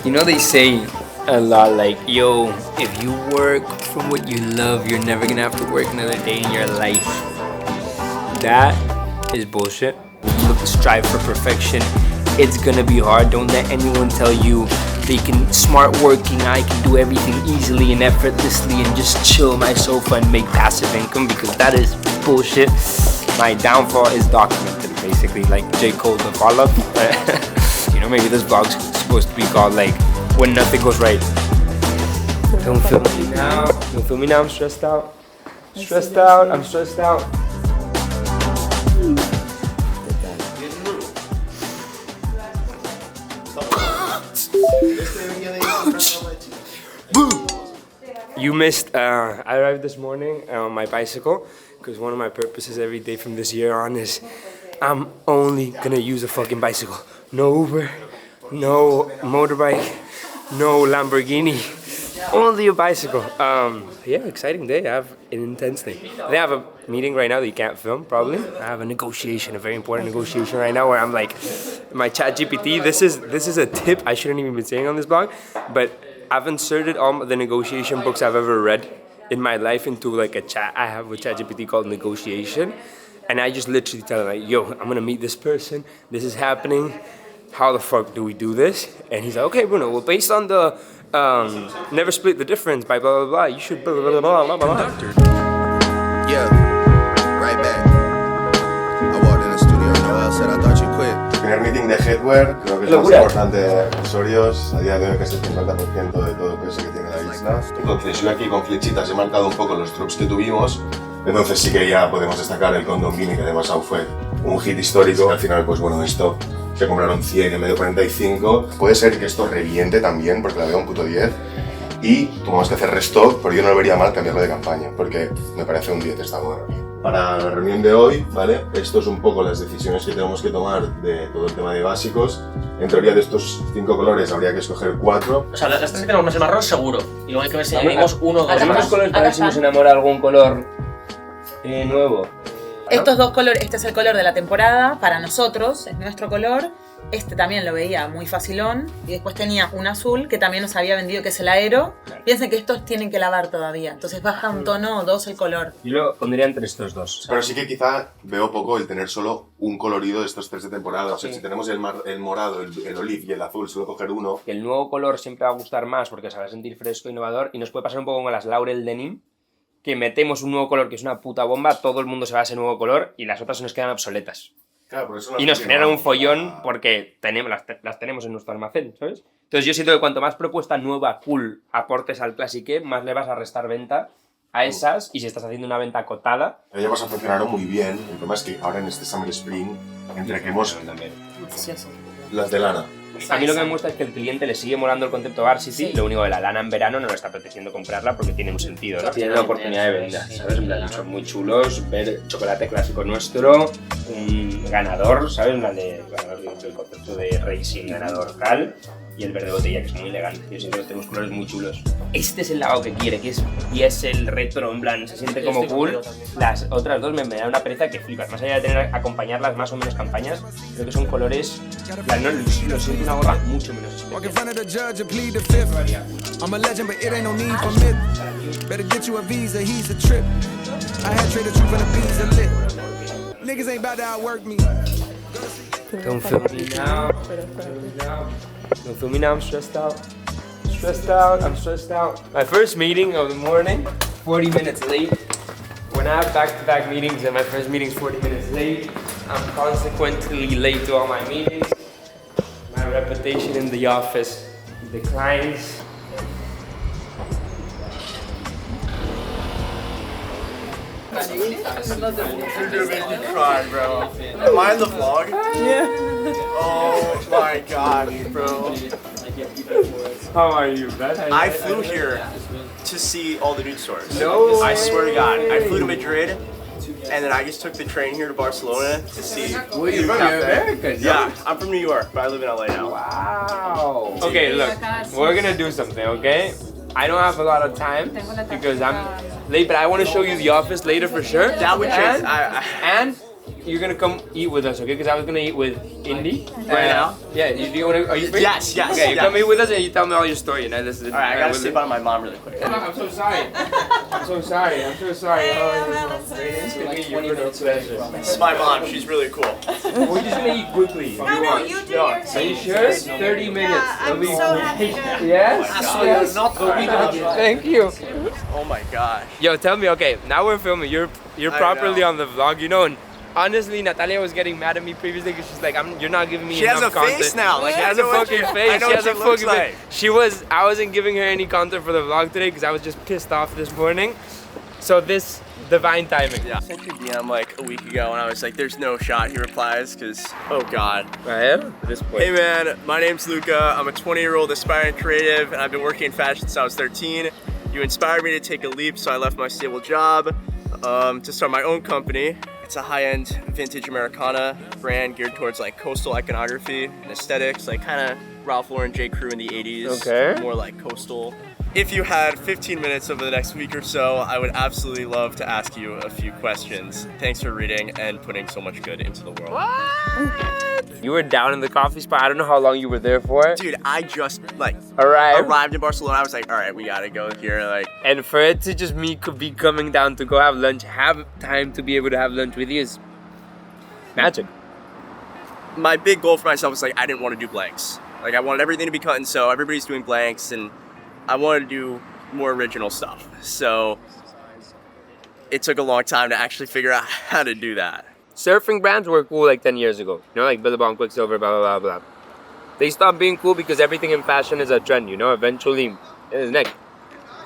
You know they say a lot like, yo, if you work from what you love, you're never gonna have to work another day in your life. That is bullshit. Look, strive for perfection. It's gonna be hard. Don't let anyone tell you they can smart working, I can do everything easily and effortlessly and just chill on my sofa and make passive income, because that is bullshit. My downfall is documented, basically, like J. Cole, the follow-up. You know, maybe this vlog's supposed to be called like when nothing goes right. Don't film me now. Don't film me now. I'm stressed out. Stressed out. I'm stressed out. You missed. I arrived this morning on my bicycle because one of my purposes every day from this year on is I'm only gonna use a fucking bicycle. No Uber, no motorbike, no Lamborghini, only a bicycle. Yeah, exciting day. I have an intense day. I have a meeting right now that you can't film, probably. I have a negotiation, a very important negotiation right now where I'm like, my ChatGPT, this is a tip I shouldn't even be saying on this blog, but I've inserted all the negotiation books I've ever read in my life into like a chat I have with ChatGPT called Negotiation. And I just literally tell him like, yo, I'm gonna meet this person, this is happening, how the fuck do we do this? And he's like, okay, Bruno, well, based on the never split the difference by blah, blah, blah, you should blah, blah, blah, blah, blah, blah. Yeah, right back. I walked in the studio and Noel said, I thought you quit. Primer meeting de headwear, creo que es más importante de accesorios, a día de hoy que es el 50% de todo el peso que tiene la isla. Entonces yo aquí con flechitas he marcado un poco los drops que tuvimos, entonces sí que ya podemos destacar el Condom Mini, que además fue un hit histórico. Al final, pues bueno, esto se compraron 100 y en medio 45. Puede ser que esto reviente también, porque la veo un puto 10. Y tuvimos que hacer restock, pero yo no lo vería mal cambiarlo de campaña, porque me parece un 10 esta gorra. Para la reunión de hoy, ¿vale? Esto es un poco las decisiones que tenemos que tomar de todo el tema de básicos. En teoría de estos 5 colores habría que escoger 4. O sea, las 3 que tenemos más el marrón seguro. Y luego hay que ver si añadimos uno o dos más. Colores para ver si nos enamora algún color nuevo. Estos dos colores, este es el color de la temporada, para nosotros, es nuestro color. Este también lo veía muy facilón. Y después tenía un azul que también nos había vendido, que es el aero. Piensen que estos tienen que lavar todavía. Entonces baja un tono o dos el color. Yo lo pondría entre estos dos. Pero sí que quizá veo poco el tener solo un colorido de estos 3 de temporada. O sea, si tenemos el morado, el olive y el azul, solo coger uno. El nuevo color siempre va a gustar más porque se va a sentir fresco, innovador. Y nos puede pasar un poco con las Laurel Denim, que metemos un nuevo color que es una puta bomba, todo el mundo se va a ese nuevo color y las otras se nos quedan obsoletas. Claro, por eso y nos generan un follón porque las tenemos en nuestro almacén, ¿sabes? Entonces yo siento que cuanto más propuesta nueva, cool, aportes al clasique, más le vas a restar venta a esas, y si estás haciendo una venta acotada... Ellas a funcionaron muy bien, el problema es que ahora en este Summer Spring, entre que hemos... Las de lana. A mí lo que me muestra es que el cliente le sigue molando el concepto Varsity, lo único que la lana en verano no lo está apeteciendo comprarla porque tiene un sentido, ¿no? Tiene la oportunidad de venta, ¿sabes? En plan, son muy chulos, ver chocolate clásico nuestro, un ganador, ¿sabes? En plan de el concepto de racing ganador cal, y el verde botella, que es muy elegante. Yo siento que tenemos colores muy chulos. Este es el lavado que quiere, que es el retro, en plan, se siente como cool. Las otras dos me da una pereza que flipas. Más allá de tener acompañarlas más o menos campañas, creo que son colores, no, lo siento una gorra mucho menos especial. Don't film me now. Don't film me now, I'm stressed out. I'm stressed out. My first meeting of the morning, 40 minutes late. When I have back-to-back meetings and my first meeting's 40 minutes late, I'm consequently late to all my meetings. My reputation in the office declines. You're making me cry, bro. Am I in the vlog? Yeah. Oh my god, bro. How are you, Ben? I flew here to see all the nude stores. No I swear to God. I way. flew to Madrid, and then I just took the train here to Barcelona to see. Well, you're from America, Yeah, I'm from New York, but I live in LA now. Wow. Okay, look, we're gonna do something, okay? I don't have a lot of time because I'm late, but I want to show you the office later for sure. That would change. And you're gonna come eat with us, okay? Because I was gonna eat with Indy. Right now? Yeah, do you wanna, are you free? Yes. Okay, you come eat with us and you tell me all your story and I listen. Alright, I gotta say about my mom really quick. I'm so sorry. I'm so sorry. It's gonna be 20 minutes pleasure. This is my mom, she's really cool. We're just gonna eat quickly. No, you do your Are thing. you sure? 30 minutes. I'm so happy to. Yes? Yes. Thank you. Oh my gosh. Yo, tell me, okay, now we're filming. You're I properly know. on the vlog, you know, and honestly, Natalia was getting mad at me previously because she's like, you're not giving me She has enough a content. face now. Like, She has I a know what fucking she- face. I know She what has a she looks fucking like. face. I wasn't giving her any content for the vlog today because I was just pissed off this morning. So this divine timing. Yeah. I sent you a DM like a week ago and I was like, there's no shot he replies because, oh God. I am at this point. Hey man, my name's Luca. I'm a 20-year-old aspiring creative and I've been working in fashion since I was 13. You inspired me to take a leap, so I left my stable job to start my own company. It's a high-end vintage Americana brand geared towards like coastal iconography and aesthetics, like kind of Ralph Lauren J. Crew in the 80s. Okay. More like coastal. If you had 15 minutes over the next week or so, I would absolutely love to ask you a few questions. Thanks for reading and putting so much good into the world. You were down in the coffee spot. I don't know how long you were there for. Dude, I just like Arrived. arrived in Barcelona. I was like, all right, we gotta go here. Like, And for it to just me could be coming down to go have lunch, have time to be able to have lunch with you is magic. my big goal for myself was like, I didn't want to do blanks. Like, I wanted everything to be cut and sew. Everybody's doing blanks, and I wanted to do more original stuff. So it took a long time to actually figure out how to do that. Surfing brands were cool like 10 years ago. You know, like Billabong, Quicksilver, blah, blah, blah, blah. They stopped being cool because everything in fashion is a trend, you know? Eventually, it's next.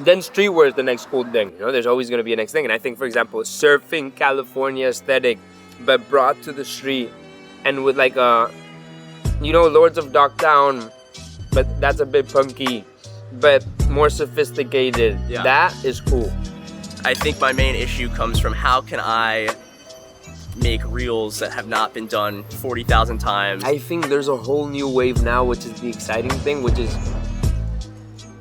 Then streetwear is the next cool thing. You know, there's always going to be a next thing. And I think, for example, surfing California aesthetic, but brought to the street and with like a, you know, Lords of Dogtown, but that's a bit punky, but more sophisticated. Yeah. That is cool. I think my main issue comes from how can I make reels that have not been done 40,000 times. I think there's a whole new wave now, which is the exciting thing, which is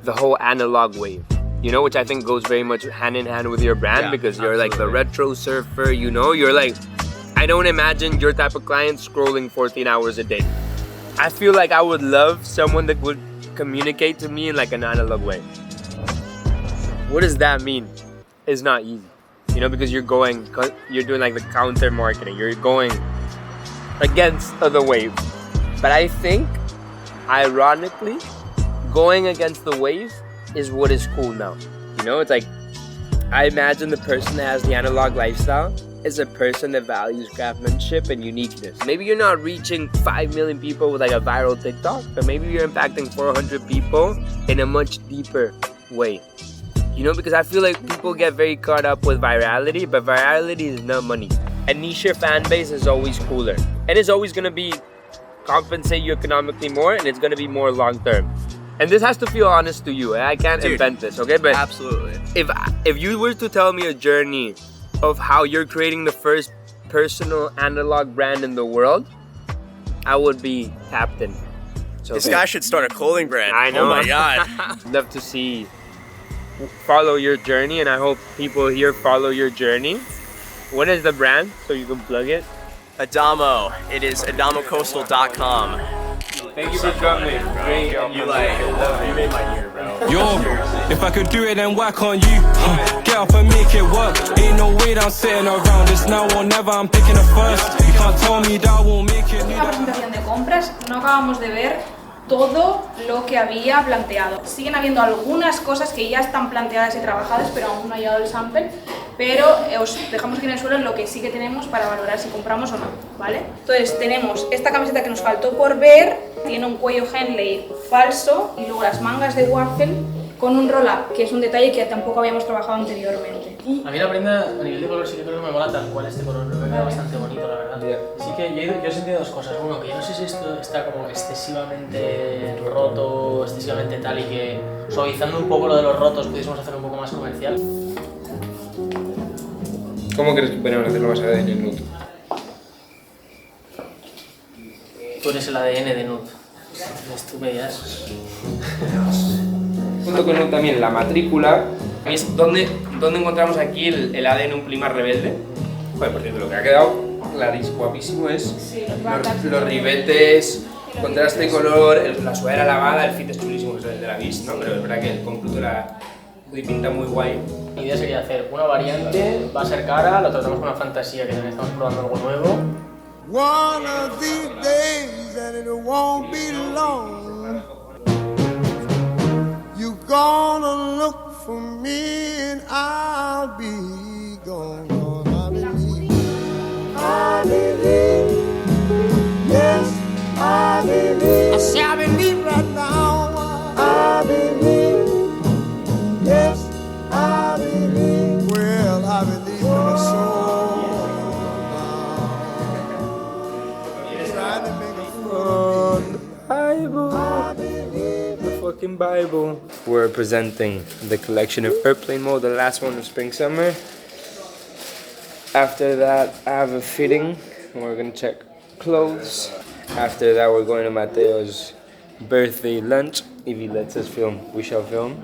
the whole analog wave. You know, which I think goes very much hand in hand with your brand, Yeah, because you're like the absolutely. retro surfer, you know? You're like, I don't imagine your type of client scrolling 14 hours a day. I feel like I would love someone that would communicate to me in like an analog way. What does that mean? It's not easy. You know, because you're doing like the counter marketing. You're going against the wave. But I think, ironically, going against the wave is what is cool now. You know, it's like, I imagine the person that has the analog lifestyle is a person that values craftsmanship and uniqueness. Maybe you're not reaching 5 million people with like a viral TikTok, but maybe you're impacting 400 people in a much deeper way. You know, because I feel like people get very caught up with virality, but virality is not money. A niche fan base is always cooler. And it's always gonna be compensate you economically more, and it's gonna be more long term. And this has to feel honest to you. I can't Dude, invent this, okay? But Absolutely. if you were to tell me a journey of how you're creating the first personal analog brand in the world, I would be tapped in. So This guy should start a clothing brand. I know. Oh my God. Love to see, follow your journey, and I hope people here follow your journey. What is the brand, so you can plug it? Adamo. It is adamocoastal.com. Thank you for coming. Great. You made my year, bro. Yo, if I could do it, then why can't you? Get up and make it work. Ain't no way that I'm sitting around. It's now or never, I'm picking it first. You can't tell me that I won't make it. La presentación de compras no acabamos de ver todo lo que había planteado. Siguen habiendo algunas cosas que ya están planteadas y trabajadas, pero aún no ha llegado el sample. Pero os dejamos aquí en el suelo lo que sí que tenemos para valorar si compramos o no, ¿vale? Entonces tenemos esta camiseta que nos faltó por ver, tiene un cuello Henley falso y luego las mangas de waffle con un roll-up, que es un detalle que tampoco habíamos trabajado anteriormente. A mí la prenda a nivel de color sí que creo que me mola tal cual este color, me queda bastante bonito la verdad. Sí que yo he sentido dos cosas. Uno, que yo no sé si esto está como excesivamente roto, excesivamente tal, y que suavizando un poco lo de los rotos pudiésemos hacer un poco más comercial. ¿Cómo crees que podemos hacerlo más ADN en Nude? Tú eres el ADN de Nude. Tú me dirás. Junto con Nude también la matrícula. ¿Dónde encontramos aquí el ADN un pelín más rebelde? Joder, por cierto, lo que ha quedado clarísimo, guapísimo es Sí, los backups. los ribetes, contraste de color, la sudadera lavada, el fit es chulísimo, que es el de la Beast, ¿no? Pero es verdad que el conjunto pinta muy guay. Mi idea sería hacer una variante, va a ser cara, lo tratamos con una fantasía que también estamos probando algo nuevo. One of these days, and it won't be long, you gonna look for me and I'll be gone. I believe, yes, I believe. I say I believe right now. I believe, yes, I believe. Well, I believe in my soul now. Trying to make a Bible, the fucking Bible. We're presenting the collection of airplane mode, the last one of spring summer. After that, I have a fitting. We're gonna check clothes. After that, we're going to Mateo's birthday lunch. If he lets us film, we shall film.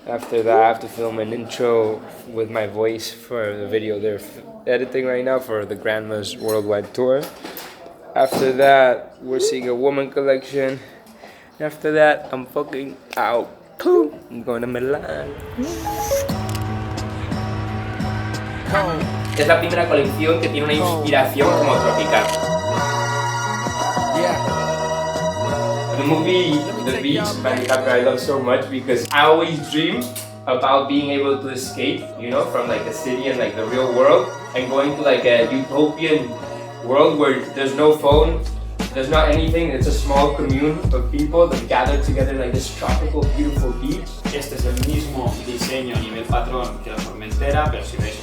After that, I have to film an intro with my voice for the video they're editing right now for the Grandma's worldwide tour. After that, we're seeing a woman collection. After that, I'm fucking out. I'm going to Milan. Es la primera colección que tiene una inspiración como tropical. The movie The Beach by DiCaprio I love so much because I always dream about being able to escape, you know, from like the city and like the real world and going to like a utopian world where there's no phone, there's not anything, it's a small commune of people that gather together in like this tropical beautiful beach. Este es el mismo diseño a nivel patrón que la Formentera, pero si veis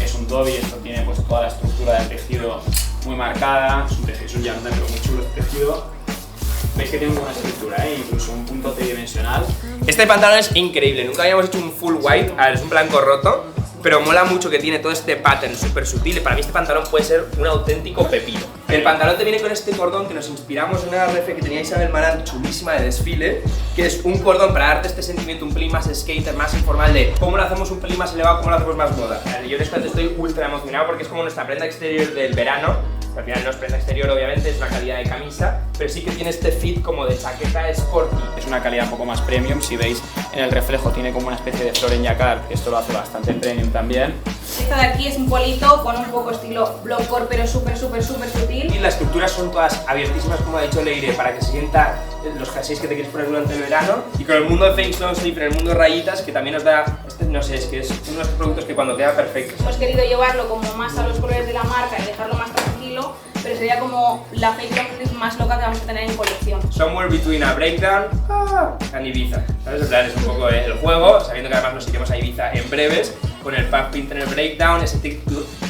es un dobi, esto tiene pues toda la estructura del tejido muy marcada, es un llante pero muy chulo este tejido. Veis que tiene una buena estructura, incluso un punto tridimensional. Este pantalón es increíble, nunca habíamos hecho un full white, a ver, es un blanco roto, pero mola mucho que tiene todo este pattern súper sutil y para mí este pantalón puede ser un auténtico pepino. El pantalón te viene con este cordón que nos inspiramos en una ref que tenía Isabel Marant chulísima de desfile, que es un cordón para darte este sentimiento un pelín más skater, más informal de cómo lo hacemos un pelín más elevado, cómo lo hacemos más moda. Yo en este estoy ultra emocionado porque es como nuestra prenda exterior del verano. Al final no es prenda exterior, obviamente, es una calidad de camisa, pero sí que tiene este fit como de chaqueta sporty. Es una calidad un poco más premium, si veis en el reflejo tiene como una especie de flor en yacar, que esto lo hace bastante premium también. Esta de aquí es un polito con un poco estilo blowcore, pero súper sutil. Y las estructuras son todas abiertísimas, como ha dicho Leire, para que se sienta los jerseys que te quieres poner durante el verano. Y con el mundo de fake long sleeve, pero el mundo de rayitas, que también nos da, no sé, es que es uno de los productos que cuando queda perfecto. Hemos querido llevarlo como más a los colores de la marca y dejarlo más tranquilo, pero sería como la fake long sleeve más loca que vamos a tener en colección. Somewhere between a breakdown and Ibiza. ¿Sabes? En plan, es un poco el juego, sabiendo que además nos iremos a Ibiza en breves, con el puff pint en el breakdown, ese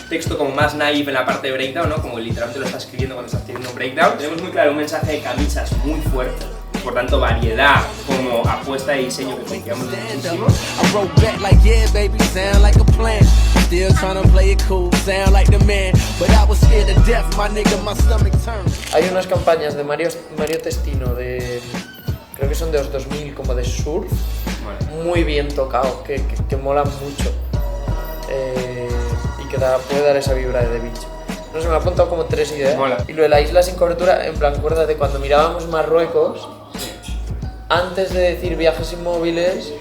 texto como más naive en la parte de breakdown, ¿no? Como literalmente lo estás escribiendo cuando estás teniendo un breakdown. Tenemos muy claro un mensaje de camisas muy fuerte, por tanto variedad como apuesta de diseño que confiamos muchísimo. Hay unas campañas de Mario Testino creo que son de los 2000, como de surf, muy bien tocado, que mola mucho y que puede dar esa vibra de The Beach. No sé, me ha apuntado como 3 ideas. Mola. Y lo de la isla sin cobertura, en plan, acuérdate, cuando mirábamos Marruecos, antes de decir viajes inmóviles,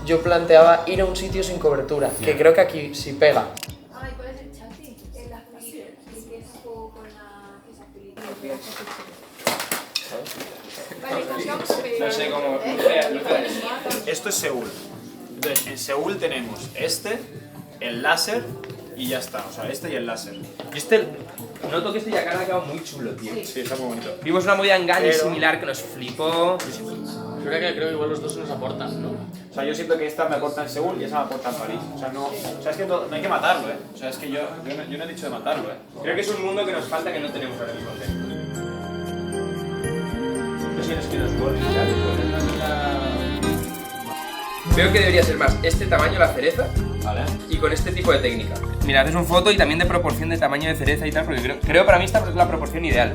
yo planteaba ir a un sitio sin cobertura, que creo que aquí sí pega. Ay, ¿cuál es el chati? El azul, que es con la... No sé cómo... Esto es Seúl. Entonces, en Seúl tenemos el láser y ya está. O sea, este y el láser. Noto que este yacar ha quedado muy chulo, tío. Sí, está muy bonito. Vimos una movida en Gani similar que nos flipó. Creo que igual los dos se nos aportan, ¿no? O sea, yo siento que esta me aporta en Seúl y esa me aporta en París. O sea, es que no hay que matarlo, ¿eh? O sea, es que yo no he dicho de matarlo, ¿eh? Creo que es un mundo que nos falta que no tenemos ahora mismo. No sé si es que nos ponen ya, Creo que debería ser más este tamaño la cereza, vale, y con este tipo de técnica. Mira, haces una foto y también de proporción de tamaño de cereza y tal, porque creo para mí esta es la proporción ideal.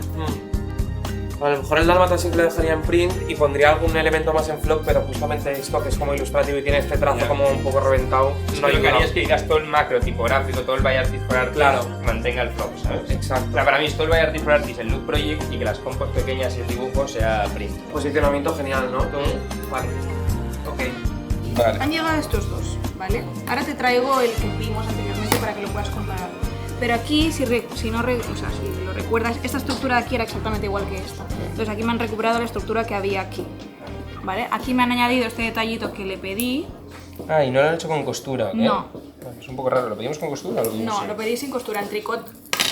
A lo mejor el dálmata sí que lo dejaría en print y pondría algún elemento más en flock, pero justamente esto que es como ilustrativo y tiene este trazo como un poco reventado, no hay lo que haría es que digas todo el macro tipo gráfico, todo el by artist for artist, claro, mantenga el flock, ¿sabes? Exacto. O sea, para mí es todo el by artist for artist, el Nude Project y que las compos pequeñas y el dibujo sea print. Posicionamiento genial, ¿no? Todo. Vale. Ok. Vale. Han llegado estos dos, ¿vale? Ahora te traigo el que vimos anteriormente para que lo puedas comparar. Pero aquí, si lo recuerdas, esta estructura de aquí era exactamente igual que esta. Entonces aquí me han recuperado la estructura que había aquí, ¿vale? Aquí me han añadido este detallito que le pedí. Ah, ¿y no lo han hecho con costura? ¿Qué? No. Es un poco raro, ¿lo pedimos con costura o lo pedimos No, sin? lo pedí sin costura. En tricot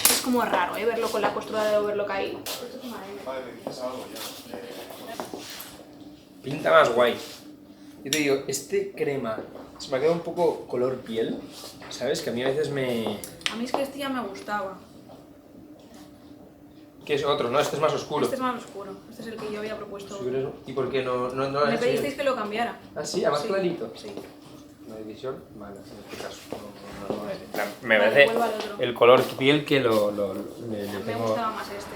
es como raro, verlo con la costura de overlock ahí. Pinta más guay. Yo te digo, este crema se me ha quedado un poco color piel, ¿sabes? Que a mí a veces me... A mí es que este ya me gustaba. ¿Qué es otro? No, este es más oscuro. Este es más oscuro. Este es el que yo había propuesto. ¿Y por qué no Me pedisteis que lo cambiara. ¿Ah, sí? ¿A más Sí. clarito? Sí. ¿La división? Vale, en este caso. Me parece el color piel que le Me tengo... gustaba más este.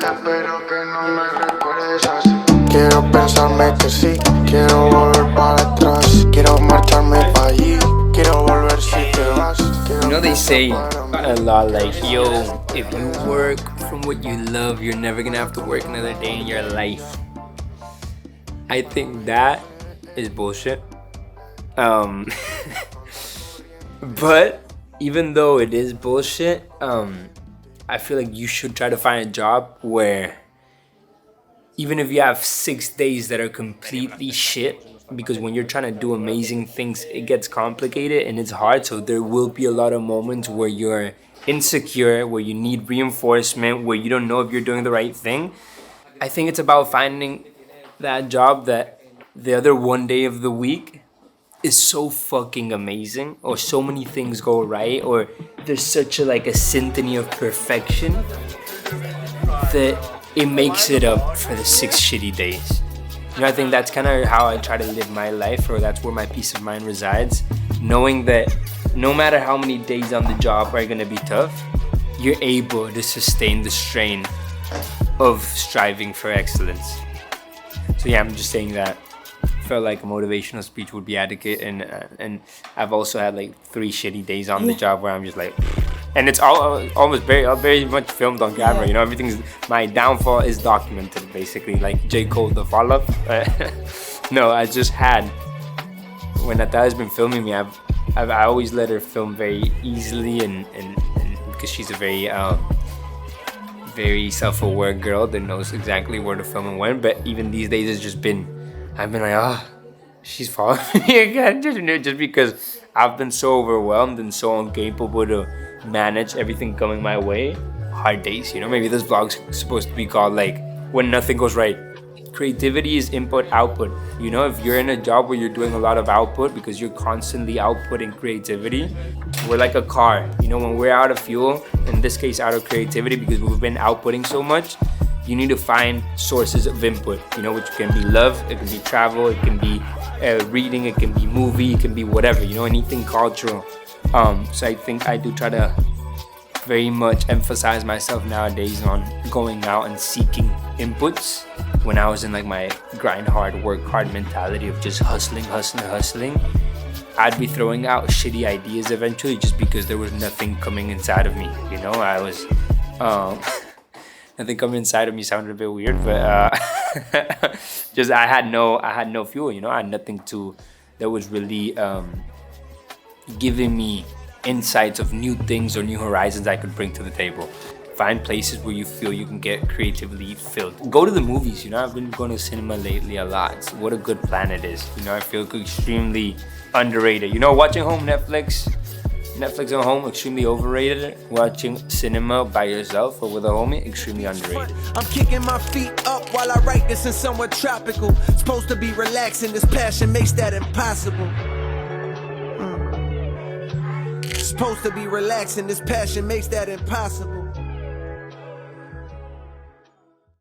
Espero que no me recuerdes así. Quiero pensarme que sí, quiero volver para atrás. Quiero marcharme para allí, quiero volver si te vas. You know they say a lot like, yo, if you work from what you love, you're never gonna have to work another day in your life. I think that is bullshit. But even though it is bullshit, I feel like you should try to find a job where even if you have 6 days that are completely shit, because when you're trying to do amazing things, it gets complicated and it's hard. So there will be a lot of moments where you're insecure, where you need reinforcement, where you don't know if you're doing the right thing. I think it's about finding that job that the other one day of the week is so fucking amazing, or so many things go right, or there's such a symphony of perfection that it makes it up for the 6 shitty days. You know, I think that's kind of how I try to live my life, or that's where my peace of mind resides, knowing that no matter how many days on the job are gonna be tough, you're able to sustain the strain of striving for excellence. So yeah, I'm just saying that. Felt like a motivational speech would be adequate, and I've also had 3 shitty days on the job where I'm just like, and it's almost very much filmed on camera. You know, my downfall is documented basically, like J. Cole the fall off. No, I just had, when Natalia's been filming me, I always let her film very easily, and because she's a very self-aware girl that knows exactly where to film and when. But even these days, it's just been, I've been like, she's following me again, just because I've been so overwhelmed and so incapable to manage everything coming my way. Hard days, you know. Maybe this vlog's supposed to be called when nothing goes right. Creativity is input output. You know, if you're in a job where you're doing a lot of output because you're constantly outputting creativity, we're like a car. You know, when we're out of fuel, in this case out of creativity because we've been outputting so much, you need to find sources of input, you know, which can be love, it can be travel, it can be reading, it can be movie, it can be whatever, you know, anything cultural. So I think I do try to very much emphasize myself nowadays on going out and seeking inputs. When I was in my grind hard, work hard mentality of just hustling, I'd be throwing out shitty ideas eventually just because there was nothing coming inside of me, you know. I was nothing coming inside of me sounded a bit weird, but just I had no fuel, you know. I had nothing that was really giving me insights of new things or new horizons I could bring to the table. Find places where you feel you can get creatively filled. Go to the movies, you know. I've been going to cinema lately a lot. It's what a good plan it is, you know. I feel extremely underrated, you know. Watching home Netflix at home, extremely overrated. Watching cinema by yourself or with a homie, extremely underrated. I'm kicking my feet up while I write this in somewhere tropical. Supposed to be relaxing, this passion makes that impossible. Supposed to be relaxing, this passion makes that impossible.